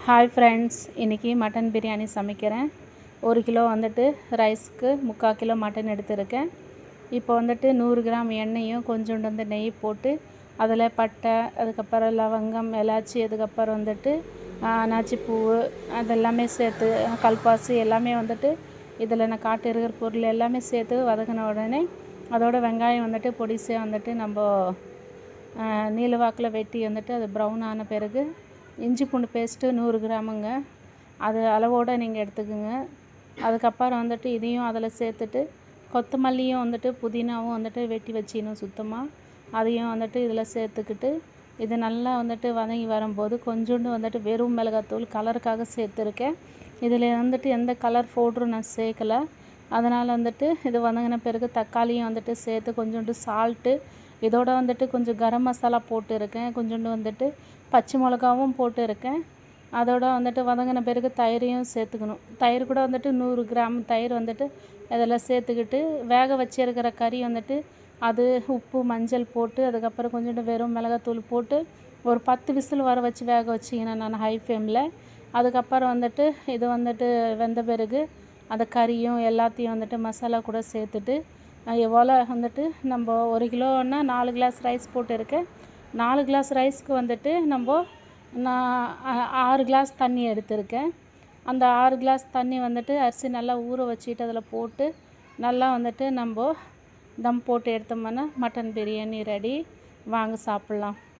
Hi friends, இன்றைக்கி mutton biryani சமைக்கிறேன். 1 kilo வந்துட்டு ரைஸ்க்கு 3/4 கிலோ மட்டன் எடுத்திருக்கேன். இப்போ வந்துட்டு 100 கிராம் எண்ணெயும் கொஞ்சோண்டு வந்து நெய் போட்டு அதில் பட்டை, அதுக்கப்புறம் லவங்கம், இலாச்சி, அதுக்கப்புறம் வந்துட்டு அன்னாச்சிப்பூவு அதெல்லாமே சேர்த்து கல்பாசி எல்லாமே வந்துட்டு இதில் நான் காட்டியிருக்கிற பொருள் எல்லாமே சேர்த்து வதக்கின உடனே அதோட வெங்காயம் வந்துட்டு பொடிசாக வந்துட்டு நம்ம நீளவாக்கில் வெட்டி வந்துட்டு அது ப்ரௌன் ஆன பிறகு இஞ்சி பூண்டு பேஸ்ட்டு 100 கிராமுங்க, அது அளவோடு நீங்கள் எடுத்துக்கோங்க. அதுக்கப்புறம் வந்துட்டு இதையும் அதில் சேர்த்துட்டு கொத்தமல்லியும் வந்துட்டு புதினாவும் வந்துட்டு வெட்டி வச்சிடணும் சுத்தமாக. அதையும் வந்துட்டு இதில் சேர்த்துக்கிட்டு இது நல்லா வந்துட்டு வதங்கி வரும்போது கொஞ்சோண்டு வந்துட்டு வெறும் மிளகாத்தூள் கலருக்காக சேர்த்துருக்கேன். இதில் வந்துட்டு எந்த கலர் பவுட்ரும் நான் சேர்க்கலை. அதனால் வந்துட்டு இது வதங்கின பிறகு தக்காளியும் வந்துட்டு சேர்த்து கொஞ்சோண்டு சால்ட்டு, இதோட வந்துட்டு கொஞ்சம் கரம் மசாலா போட்டுருக்கேன், கொஞ்சோண்டு வந்துட்டு பச்சை மிளகாவும் போட்டுருக்கேன். அதோட வந்துட்டு வதங்கின பிறகு தயிரையும் சேர்த்துக்கணும். தயிர் கூட வந்துட்டு 100 கிராம் தயிர் வந்துட்டு இதில் சேர்த்துக்கிட்டு வேக வச்சிருக்கிற கறி வந்துட்டு அது உப்பு மஞ்சள் போட்டு அதுக்கப்புறம் கொஞ்சோண்டு வெறும் மிளகாத்தூள் போட்டு ஒரு 10 விசில் வர வச்சு வேக வச்சிங்கன்னா நான் ஹை ஃப்ளேமில். அதுக்கப்புறம் வந்துட்டு இது வந்துட்டு வெந்த பிறகு அந்த கறியும் எல்லாத்தையும் வந்துட்டு மசாலா கூட சேர்த்துட்டு எவ்வளோ வந்துட்டு நம்ம 1 கிலோன்னா 4 கிளாஸ் ரைஸ் போட்டுருக்கேன். 4 கிளாஸ் ரைஸ்க்கு வந்துட்டு நான் 6 கிளாஸ் தண்ணி எடுத்திருக்கேன். அந்த 6 கிளாஸ் தண்ணி வந்துட்டு அரிசி நல்லா ஊற வச்சுட்டு அதில் போட்டு நல்லா வந்துட்டு நம்ம தம் போட்டு எடுத்தோம்னா மட்டன் பிரியாணி ரெடி. வாங்க சாப்பிட்லாம்.